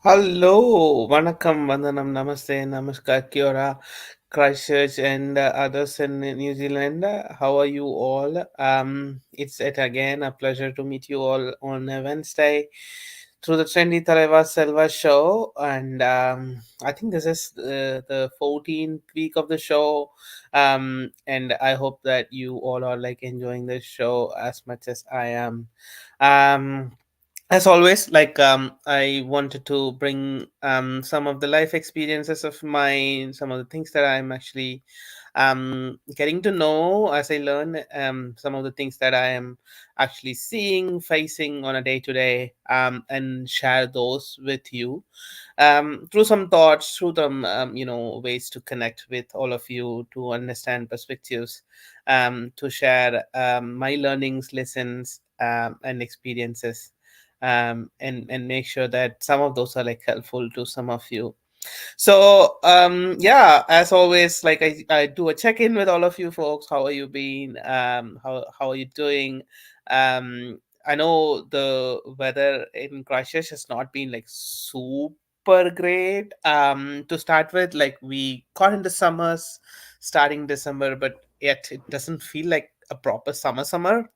Hello, Vanakkam, Vandanam, Namaste, Namaskar, Kia ora, Christchurch, and others in New Zealand. How are you all? It's it again a pleasure to meet you all on a Wednesday through the Trendy Thalaiva Selva show, and I think this is the 14th week of the show. And I hope that you all are like enjoying this show as much as I am. Um, as always, I wanted to bring some of the life experiences of mine, some of the things that I'm actually getting to know as I learn, some of the things that I am actually seeing, facing on a day to day, and share those with you through some thoughts, through some ways to connect with all of you, to understand perspectives, to share my learnings, lessons, and experiences, and make sure that some of those are like helpful to some of you. So yeah, as always, like I do a check-in with all of you folks. How are you been? How are you doing? I know the weather in Christchurch has not been like super great. To start with, like we got into summers starting December, but yet it doesn't feel like a proper summer.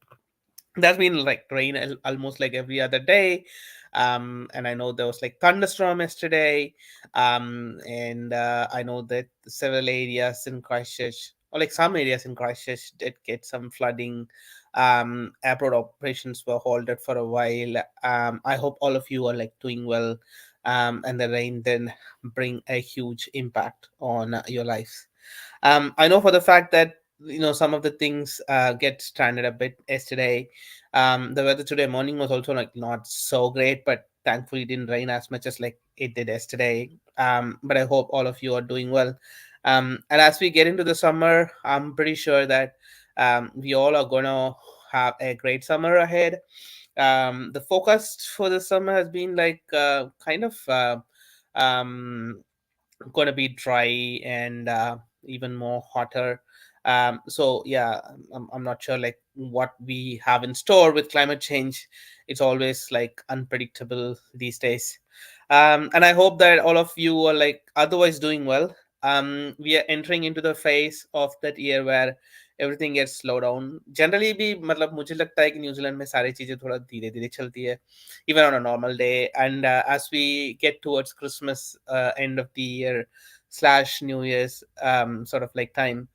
There's been like rain almost like every other day. And I know there was like thunderstorm yesterday. And I know that several areas in Christchurch, or like some areas in Christchurch, did get some flooding. Airport operations were halted for a while. I hope all of you are like doing well. And the rain didn't bring a huge impact on your lives. I know for the fact that some of the things get stranded a bit yesterday. The weather today morning was also like not so great, but thankfully it didn't rain as much as like it did yesterday. But I hope all of you are doing well. And as we get into the summer, I'm pretty sure that we all are gonna have a great summer ahead. The focus for the summer has been like kind of um, going to be dry and even more hotter. So yeah, I'm not sure like what we have in store with climate change. It's always like unpredictable these days. And I hope that all of you are like otherwise doing well. We are entering into the phase of that year where everything gets slow down. Generally भी मतलब मुझे लगता है कि New Zealand में सारी चीजें थोड़ा धीरे धीरे चलती है, even on a normal day. And as we get towards Christmas, end of the year slash New Year's sort of like time,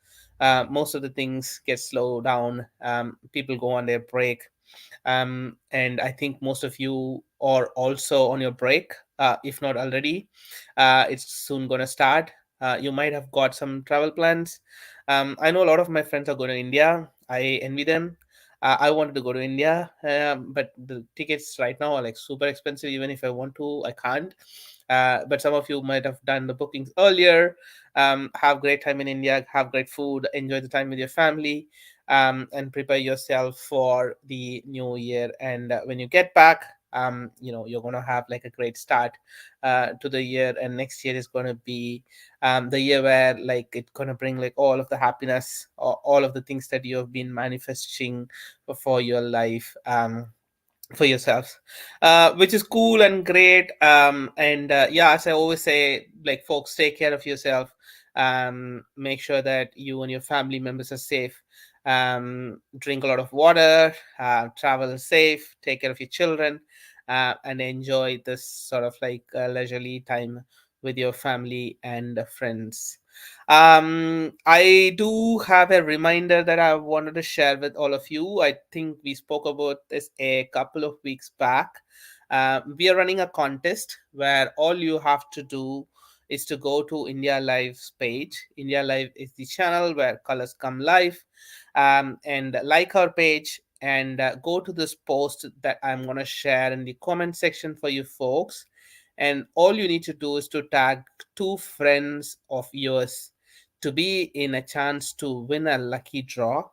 most of the things get slowed down. People go on their break, and I think most of you are also on your break, if not already. It's soon going to start. You might have got some travel plans. I know a lot of my friends are going to India. I envy them. I wanted to go to India, but the tickets right now are like super expensive. Even if I want to, I can't. But some of you might have done the bookings earlier. Have great time in India, have great food, enjoy the time with your family, and prepare yourself for the new year. And when you get back, you're gonna have like a great start to the year. And next year is gonna be the year where like it's gonna bring like all of the happiness, or all of the things that you have been manifesting for your life. For yourselves, which is cool and great. And yeah, as I always say, like folks, take care of yourself. Make sure that you and your family members are safe. Drink a lot of water. Travel safe. Take care of your children, and enjoy this sort of like leisurely time with your family and friends. I do have a reminder that I wanted to share with all of you. I think we spoke about this a couple of weeks back. We are running a contest where all you have to do is to go to India Live's page. India Live is the channel where colors come live, and like our page, and go to this post that I'm going to share in the comment section for you folks. And all you need to do is to tag two friends of yours to be in a chance to win a lucky draw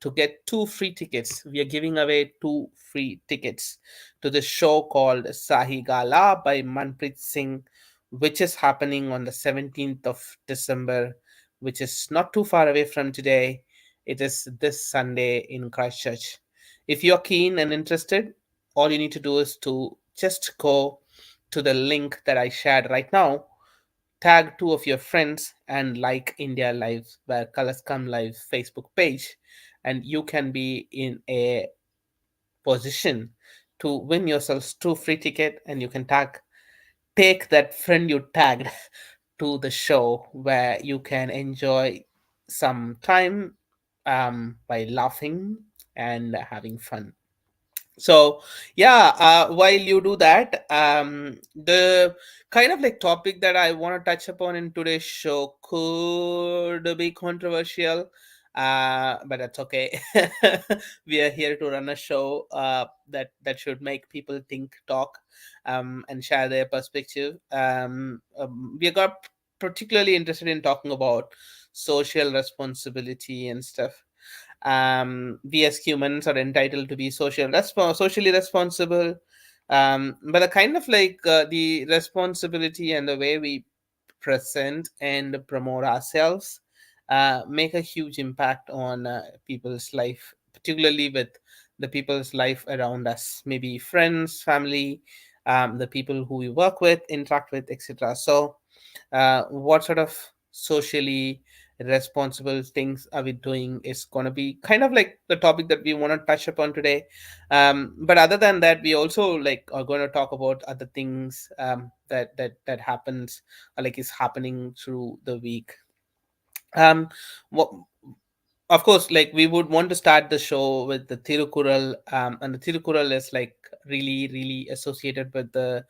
to get two free tickets. We are giving away two free tickets to the show called Sahi Gala by Manpreet Singh, which is happening on the 17th of December, which is not too far away from today. It is this Sunday in Christchurch. If you're keen and interested, all you need to do is to just go. to the link that I shared right now, tag two of your friends, and like India Live, where Colors Come Live Facebook page, and you can be in a position to win yourselves two free ticket, and you can take that friend you tagged to the show where you can enjoy some time by laughing and having fun. So yeah, while you do that, the kind of like topic that I want to touch upon in today's show could be controversial, but that's okay. We are here to run a show that should make people think, talk, and share their perspective. We got particularly interested in talking about social responsibility and stuff. We as humans are entitled to be socially responsible, but the kind of like the responsibility and the way we present and promote ourselves make a huge impact on people's life, particularly with the people's life around us, maybe friends, family, the people who we work with, interact with, etc. So what sort of socially responsible things are we doing is going to be kind of like the topic that we want to touch upon today. But other than that, we also like are going to talk about other things that happens or like is happening through the week. um what Of course, like we would want to start the show with the Tirukural, and the Tirukural is like really associated with the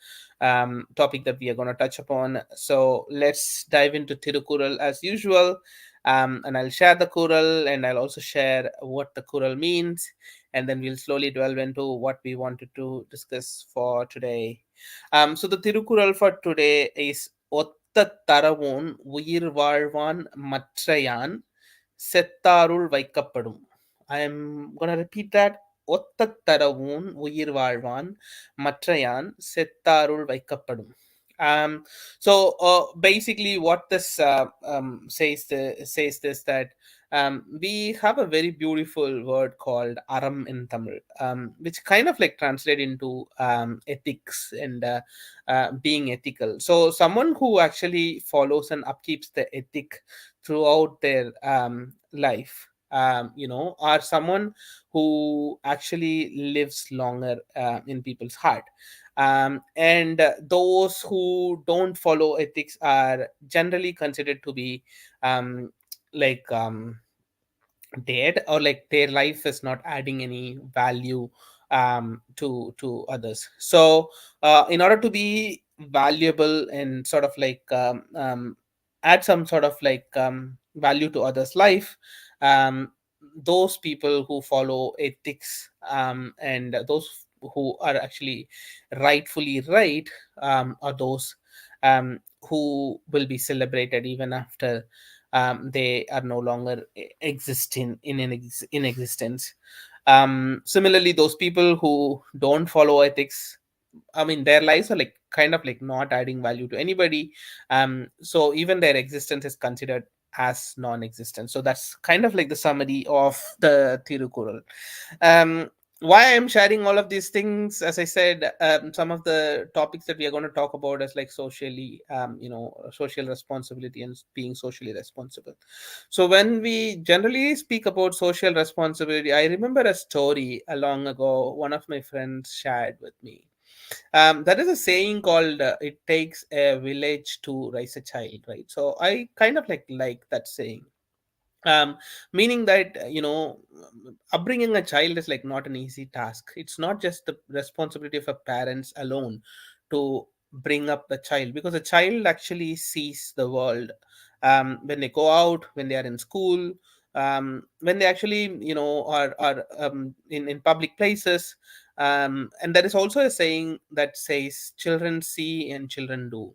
topic that we are going to touch upon. So let's dive into Tirukural as usual, and I'll share the Kural and I'll also share what the Kural means, and then we'll slowly delve into what we wanted to discuss for today. So the Tirukural for today is Otta Taravon Uyir Valvan Matrayan செத்தாருள் வைக்கப்படும். I am gonna repeat that. ஒத்தத் தரவும் உயிர் வாழ்வான் மற்றையான் செத்தாருள் வைக்கப்படும். Um, so basically, what this says this that we have a very beautiful word called aram in Tamil, which kind of like translate into ethics and being ethical. So someone who actually follows and upkeeps the ethic throughout their life, or someone who actually lives longer in people's heart. And those who don't follow ethics are generally considered to be um, like dead, or like their life is not adding any value to others. So in order to be valuable and sort of like add some sort of like value to others life, um, those people who follow ethics, and those who are actually rightfully right, are those who will be celebrated even after they are no longer existing in existence. Similarly, those people who don't follow ethics, I mean, their lives are like kind of like not adding value to anybody. So even their existence is considered as non-existent. So that's kind of like the summary of the Tirukural. Um, why I'm sharing all of these things, as I said, some of the topics that we are going to talk about is like socially, social responsibility and being socially responsible. So when we generally speak about social responsibility, I remember a story a long ago one of my friends shared with me. That is a saying called "It takes a village to raise a child," right? So I kind of like that saying, um, meaning that upbringing a child is like not an easy task. It's not just the responsibility of a parents alone to bring up the child, because a child actually sees the world when they go out, when they are in school, when they actually are in public places. And there is also a saying that says children see and children do.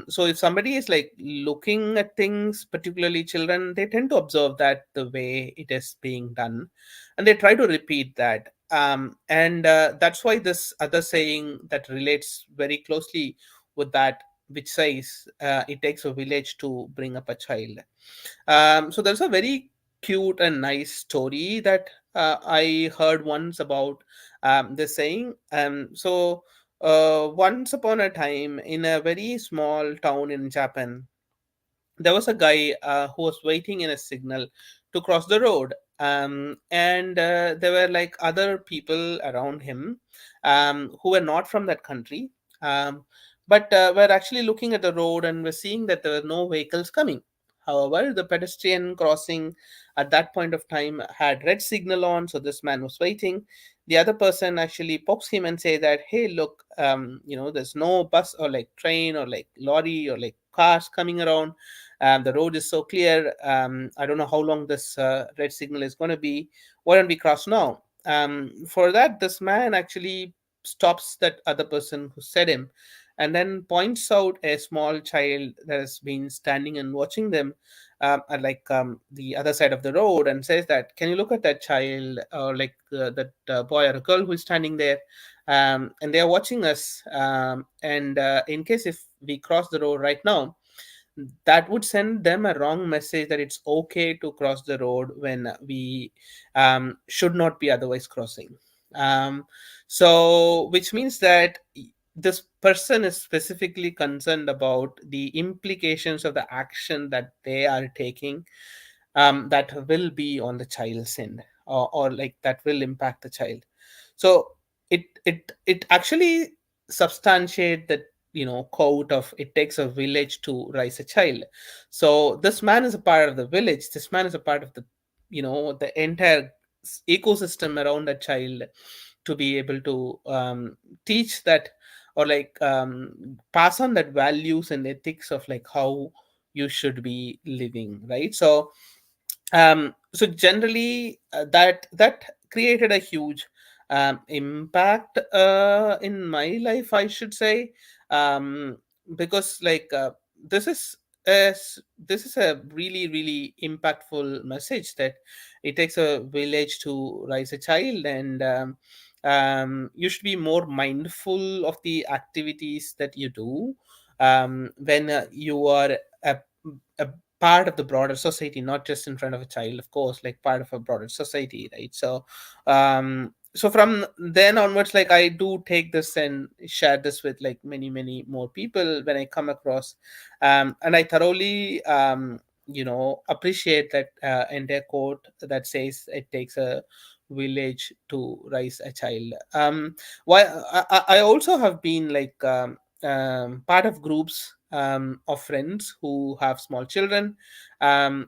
So if somebody is like looking at things, particularly children, they tend to observe that the way it is being done, and they try to repeat that. And that's why this other saying that relates very closely with that, which says it takes a village to bring up a child. So there's a very cute and nice story that I heard once about this saying. Once upon a time, in a very small town in Japan, there was a guy who was waiting in a signal to cross the road, and there were like other people around him, who were not from that country, but were actually looking at the road and were seeing that there were no vehicles coming. However, the pedestrian crossing at that point of time had red signal on, so this man was waiting. The other person actually pokes him and say that, hey, look, there's no bus or like train or like lorry or like cars coming around. The road is so clear. I don't know how long this red signal is going to be. Why don't we cross now? For that, this man actually stops that other person who said him, and then points out a small child that has been standing and watching them at like the other side of the road, and says that, can you look at that child, or like that boy or a girl who is standing there, and they are watching us, and in case if we cross the road right now, that would send them a wrong message that it's okay to cross the road when we should not be otherwise crossing. So which means that this person is specifically concerned about the implications of the action that they are taking, that will be on the child's end, or like that will impact the child. So it actually substantiate that, quote of, it takes a village to raise a child. So this man is a part of the village, this man is a part of the, the entire ecosystem around a child, to be able to teach that, or like pass on that values and ethics of like how you should be living, right? So generally, that created a huge impact in my life, I should say, because like this is a really really impactful message, that it takes a village to raise a child, and you should be more mindful of the activities that you do, when you are a, a part of the broader society, not just in front of a child, of course, like part of a broader society, right? So from then onwards, like I do take this and share this with like many many more people when I come across, and I thoroughly appreciate that entire quote that says it takes a village to raise a child. Why I also have been like part of groups of friends who have small children, and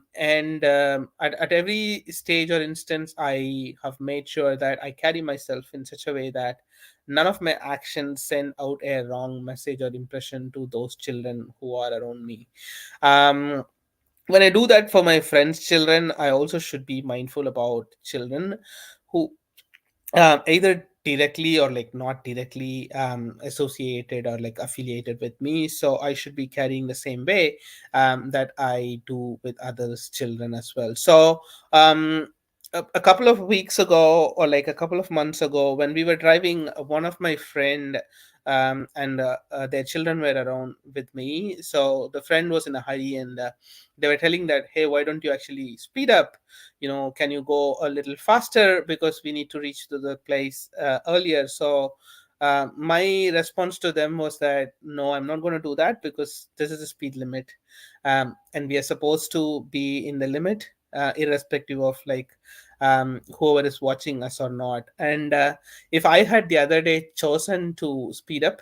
at every stage or instance, I have made sure that I carry myself in such a way that none of my actions send out a wrong message or impression to those children who are around me. Um, when I do that for my friends' children, I also should be mindful about children who either directly or like not directly associated or like affiliated with me. So I should be carrying the same way that I do with others children as well. So a couple of weeks ago, or like a couple of months ago, when we were driving, one of my friend and their children were around with me. So the friend was in a hurry, and they were telling that, hey, why don't you actually speed up, can you go a little faster, because we need to reach to the place earlier. So my response to them was that, no, I'm not going to do that, because this is a speed limit, and we are supposed to be in the limit, irrespective of like whoever is watching us or not. And if I had the other day chosen to speed up,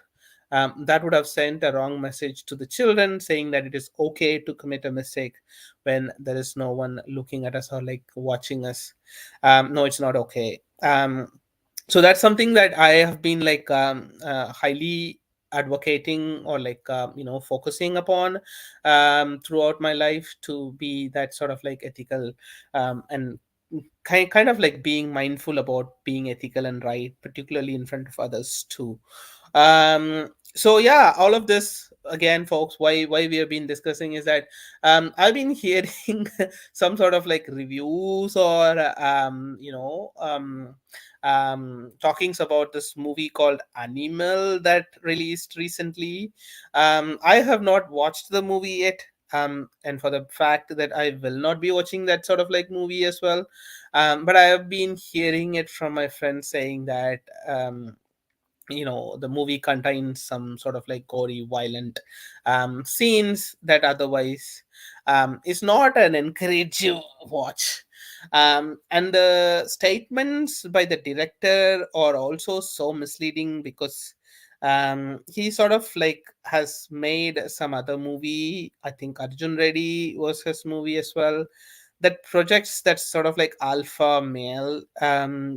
that would have sent a wrong message to the children, saying that it is okay to commit a mistake when there is no one looking at us or like watching us. No, it's not okay. So that's something that I have been like highly advocating, or like focusing upon throughout my life, to be that sort of like ethical, and kind of like being mindful about being ethical and right, particularly in front of others too. So yeah, all of this again, folks, why we have been discussing is that I've been hearing some sort of like reviews, or talkings about this movie called Animal that released recently. I have not watched the movie yet, and for the fact that I will not be watching that sort of like movie as well. But I have been hearing it from my friends saying that the movie contains some sort of like gory violent scenes that otherwise is not an encouraging watch. And the statements by the director are also so misleading because he sort of like has made some other movie. I think Arjun Reddy was his movie as well, that projects that sort of like alpha male,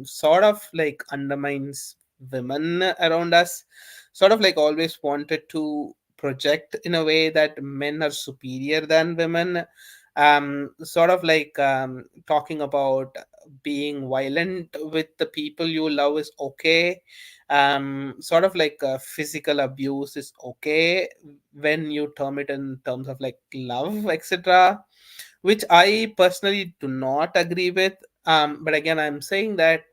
sort of like undermines women around us, sort of like always wanted to project in a way that men are superior than women, sort of like talking about being violent with the people you love is okay, sort of like physical abuse is okay when you term it in terms of like love, etc., which I personally do not agree with. But again, I'm saying that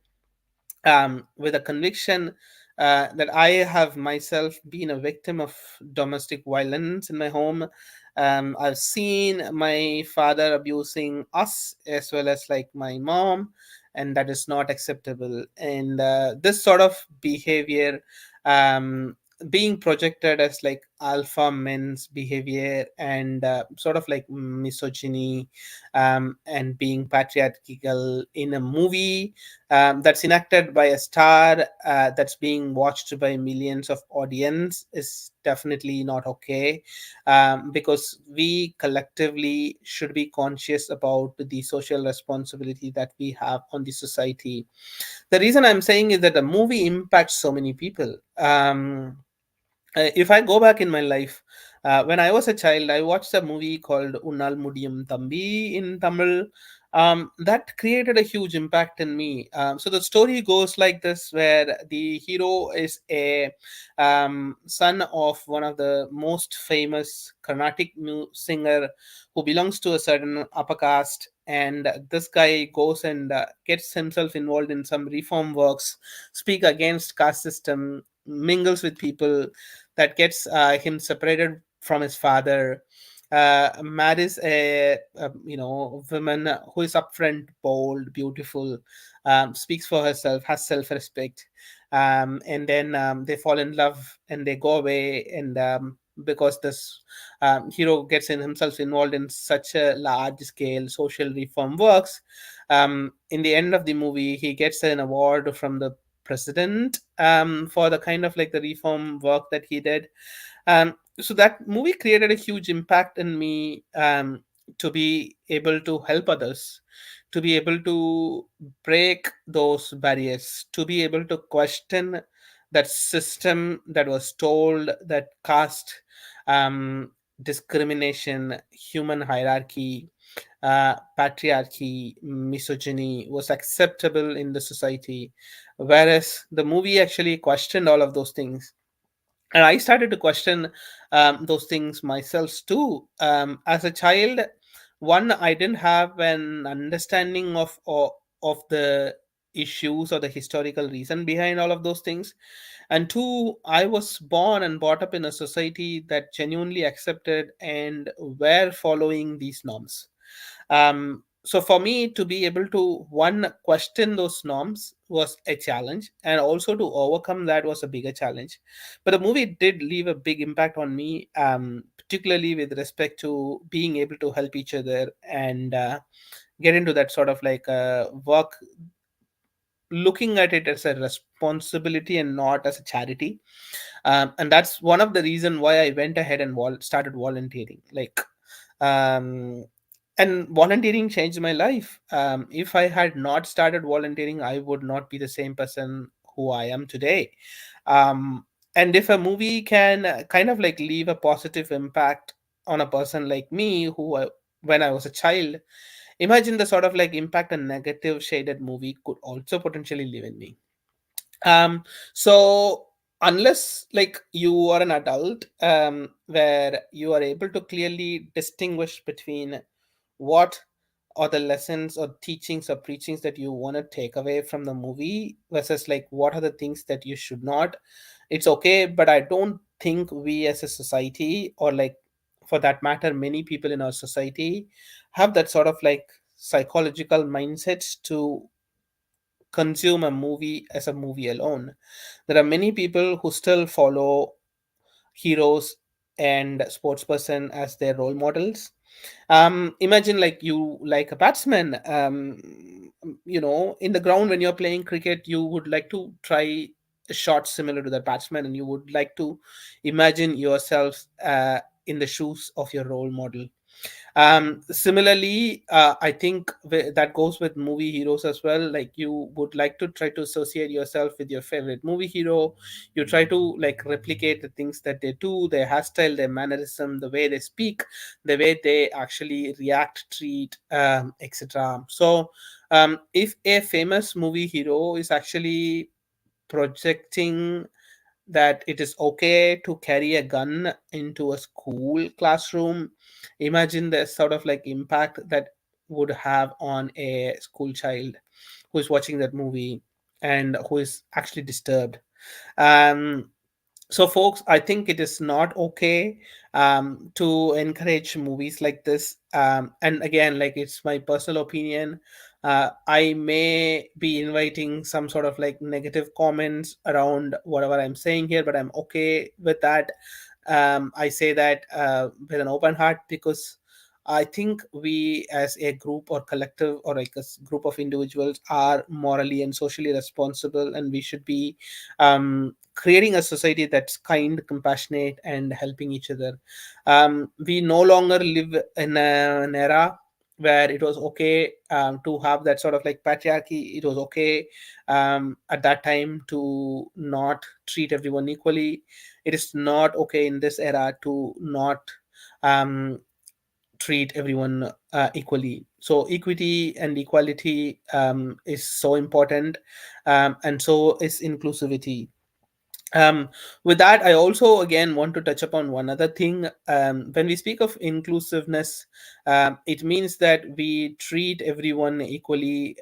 with a conviction that I have myself been a victim of domestic violence in my home. I've seen my father abusing us as well as like my mom, and that is not acceptable. And this sort of behavior, um, being projected as like alpha men's behavior and sort of like misogyny, and being patriarchal in a movie that's enacted by a star that's being watched by millions of audience is definitely not okay, because we collectively should be conscious about the social responsibility that we have on the society. The reason I'm saying is that the movie impacts so many people. If I go back in my life, when I was a child, I watched a movie called Unnal Mudiyum Thambi in Tamil. That created a huge impact in me. So the story goes like this, where the hero is a son of one of the most famous Carnatic singer who belongs to a certain upper caste. And this guy goes and gets himself involved in some reform works, speak against caste system, mingles with people, that gets him separated from his father, marries a woman who is upfront, bold, beautiful, speaks for herself, has self-respect, and then they fall in love and they go away. And because this hero gets in himself involved in such a large scale social reform works, in the end of the movie he gets an award from the president, for the kind of like the reform work that he did. So that movie created a huge impact in me, to be able to help others, to be able to break those barriers, to be able to question that system that was told that caste, um, discrimination, human hierarchy, patriarchy, misogyny was acceptable in the society, whereas the movie actually questioned all of those things. And I started to question those things myself too. As a child, one, I didn't have an understanding of the issues or the historical reason behind all of those things, and two, I was born and brought up in a society that genuinely accepted and were following these norms. So for me to be able to one, question those norms was a challenge, and also to overcome that was a bigger challenge. But the movie did leave a big impact on me, particularly with respect to being able to help each other and get into that sort of like work, looking at it as a responsibility and not as a charity. And that's one of the reason why I went ahead and started volunteering, like, um, and volunteering changed my life. If I had not started volunteering, I would not be the same person who I am today. um, and if a movie can kind of like leave a positive impact on a person like me, when I was a child, imagine the sort of like impact a negative shaded movie could also potentially leave in me. um so unless like you are an adult, where you are able to clearly distinguish between what are the lessons or teachings or preachings that you want to take away from the movie versus like what are the things that you should not, it's okay. But I don't think we as a society, or like for that matter many people in our society, have that sort of like psychological mindsets to consume a movie as a movie alone. There are many people who still follow heroes and sportsperson as their role models. Imagine like you like a batsman. In the ground when you're playing cricket, you would like to try a shot similar to that batsman, and you would like to imagine yourself in the shoes of your role model. Similarly, I think that goes with movie heroes as well. Like you would like to try to associate yourself with your favorite movie hero. You try to like replicate the things that they do, their hairstyle, their mannerism, the way they speak, the way they actually react, treat, etc. So, if a famous movie hero is actually projecting that it is okay to carry a gun into a school classroom, imagine the sort of like impact that would have on a school child who is watching that movie and who is actually disturbed. um so folks, I think it is not okay to encourage movies like this. And again, like it's my personal opinion. I may be inviting some sort of like negative comments around whatever I'm saying here, but I'm okay with that. I say that with an open heart, because I think we as a group or collective or like a group of individuals are morally and socially responsible, and we should be creating a society that's kind, compassionate, and helping each other. We no longer live in an era where it was okay to have that sort of like patriarchy. It was okay at that time to not treat everyone equally. It is not okay in this era to not um, treat everyone equally. So equity and equality is so important, and so is inclusivity. um, with that, I also again want to touch upon one other thing. When we speak of inclusiveness, it means that we treat everyone equally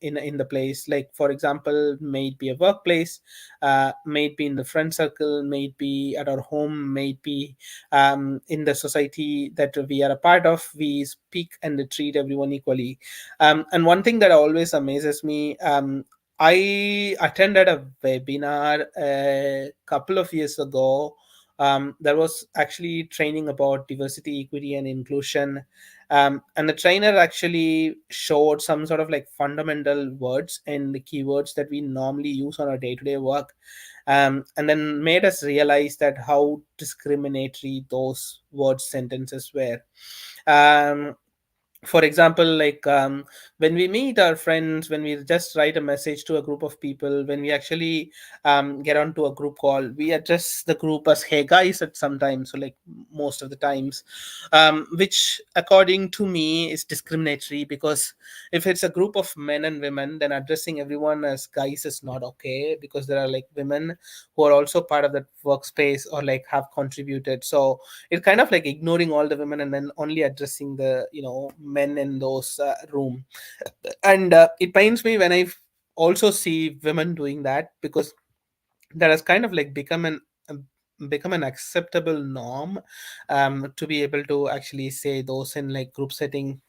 in the place. Like for example, may it be a workplace, may it be in the friend circle, may it be at our home, may it be in the society that we are a part of. We speak and treat everyone equally. And one thing that always amazes me. I attended a webinar a couple of years ago. There was actually training about diversity, equity, and inclusion. And the trainer actually showed some sort of like fundamental words and the keywords that we normally use on our day to day work. And then made us realize that how discriminatory those words, sentences were. Um, for example, like when we meet our friends, when we just write a message to a group of people, when we actually get onto a group call, we address the group as hey guys at some times, so like most of the times, which according to me is discriminatory, because if it's a group of men and women, then addressing everyone as guys is not okay, because there are like women who are also part of that workspace or like have contributed. So it's kind of like ignoring all the women and then only addressing the men in those room. And it pains me when I also see women doing that, because that has kind of like become an acceptable norm, to be able to actually say those in like group setting.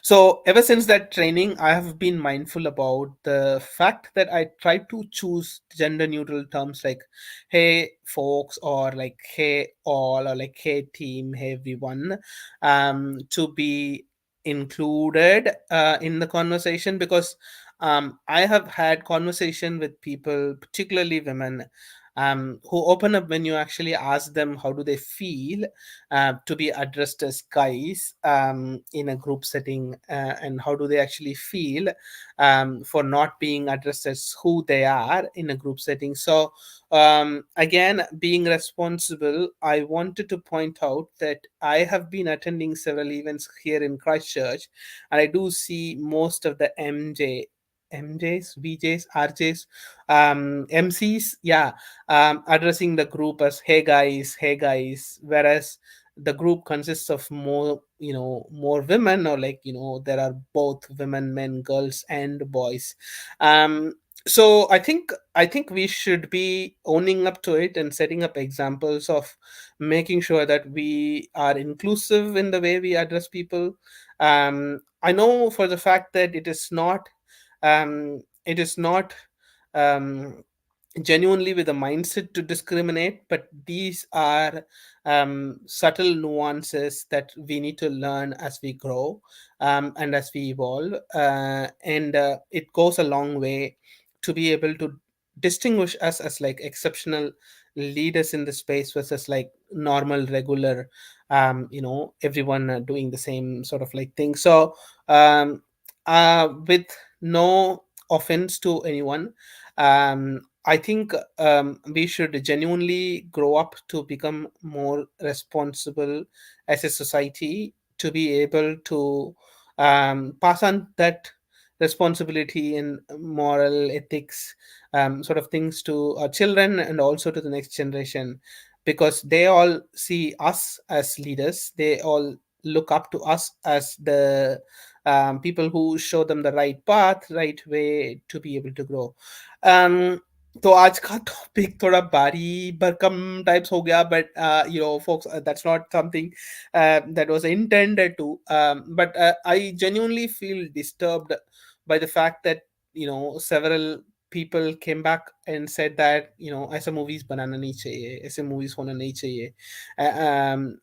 So ever since that training, I have been mindful about the fact that I try to choose gender neutral terms like hey folks, or like hey all, or like hey team, hey everyone, to be included in the conversation. Because I have had conversation with people, particularly women, who open up when you actually ask them how do they feel to be addressed as guys in a group setting, and how do they actually feel for not being addressed as who they are in a group setting. So again, being responsible, I wanted to point out that I have been attending several events here in Christchurch, and I do see most of the MJs, VJs, RJs, MCs, yeah, addressing the group as hey guys, whereas the group consists of more, more women, or like there are both women, men, girls, and boys. So I think we should be owning up to it and setting up examples of making sure that we are inclusive in the way we address people. I know for the fact that it is not It is not um, genuinely with a mindset to discriminate, but these are subtle nuances that we need to learn as we grow, and as we evolve. And it goes a long way to be able to distinguish us as like exceptional leaders in the space versus like normal, regular, everyone doing the same sort of like thing. So, with no offense to anyone, I think we should genuinely grow up to become more responsible as a society, to be able to pass on that responsibility and moral ethics sort of things to our children and also to the next generation, because they all see us as leaders. They all look up to us as the people who show them the right path, right way to be able to grow. um, तो आज का topic थोड़ा भारी भरकम types हो गया, but folks, that's not something that was intended to, but I genuinely feel disturbed by the fact that several people came back and said that ऐसे movies बनाना नहीं चाहिए, ऐसे movies होना नहीं चाहिए.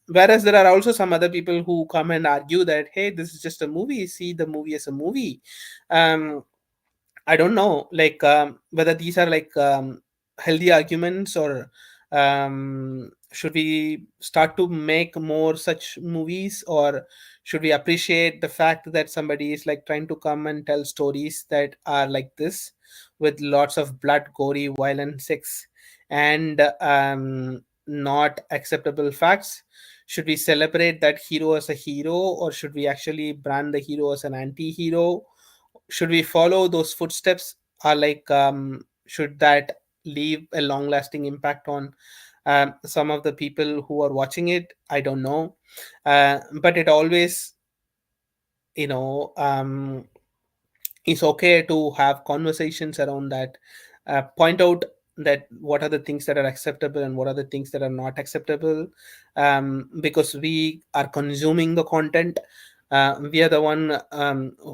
Whereas there are also some other people who come and argue that, hey, this is just a movie, see the movie as a movie. um, I don't know, like, whether these are like healthy arguments, or should we start to make more such movies, or should we appreciate the fact that somebody is like trying to come and tell stories that are like this, with lots of blood, gory, violent, sex, and not acceptable facts? Should we celebrate that hero as a hero, or should we actually brand the hero as an anti-hero? Should we follow those footsteps, or like, should that leave a long lasting impact on some of the people who are watching it? I don't know. But it always, you know um, it's okay to have conversations around that, point out that what are the things that are acceptable and what are the things that are not acceptable, because we are consuming the content. We are the one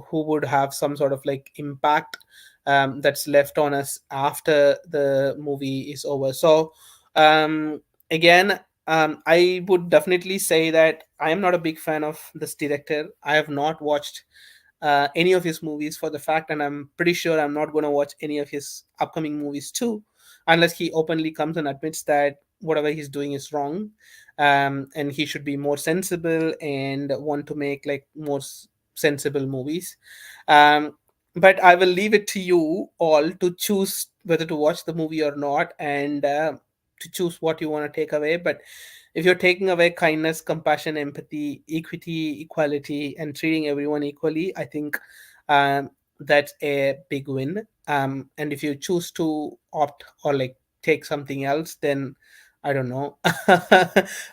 who would have some sort of like impact that's left on us after the movie is over. So, um, again, I would definitely say that I am not a big fan of this director. I have not watched any of his movies for the fact, and I'm pretty sure I'm not going to watch any of his upcoming movies too, unless he openly comes and admits that whatever he's doing is wrong, and he should be more sensible and want to make like more sensible movies. um, but I will leave it to you all to choose whether to watch the movie or not, and to choose what you want to take away. But if you're taking away kindness, compassion, empathy, equity, equality, and treating everyone equally, I think that's a big win. And if you choose to opt or like take something else, then I don't know.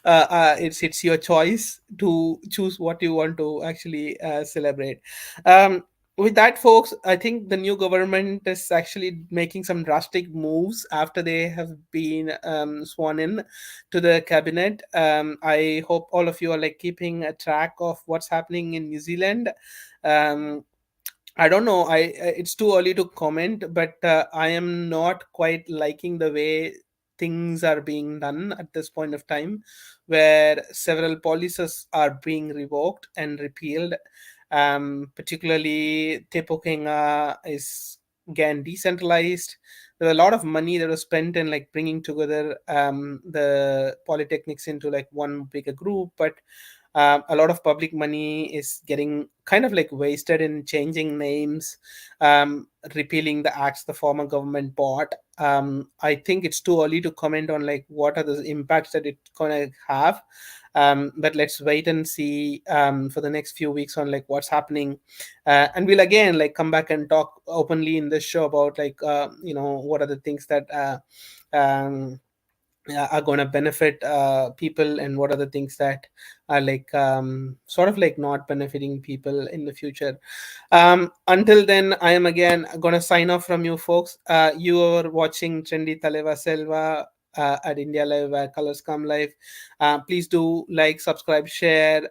It's your choice to choose what you want to actually celebrate. Um, with that, folks, I think the new government is actually making some drastic moves after they have been sworn in to the cabinet. I hope all of you are like keeping a track of what's happening in New Zealand. Um, I don't know. It's too early to comment, but I am not quite liking the way things are being done at this point of time, where several policies are being revoked and repealed. Particularly, Tepokenga is again decentralized. There was a lot of money that was spent in like bringing together the polytechnics into like one bigger group, but a lot of public money is getting kind of like wasted in changing names, repealing the acts the former government bought. I think it's too early to comment on like what are the impacts that it's gonna have. But let's wait and see for the next few weeks on like what's happening, and we'll again like come back and talk openly in this show about like what are the things that um, are going to benefit people, and what are the things that are like sort of like not benefiting people in the future. Until then, I am again going to sign off from you folks. You are watching Trendy Thalaiva Selva. at India Live, where colors come live. Please do like, subscribe, share,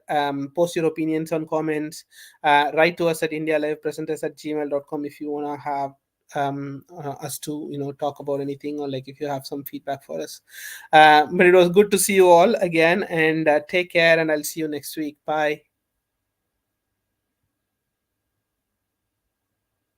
post your opinions on comments. Write to us at indialivepresenters@gmail.com if you want to have us to talk about anything, or like if you have some feedback for us. But it was good to see you all again, and take care, and I'll see you next week. Bye.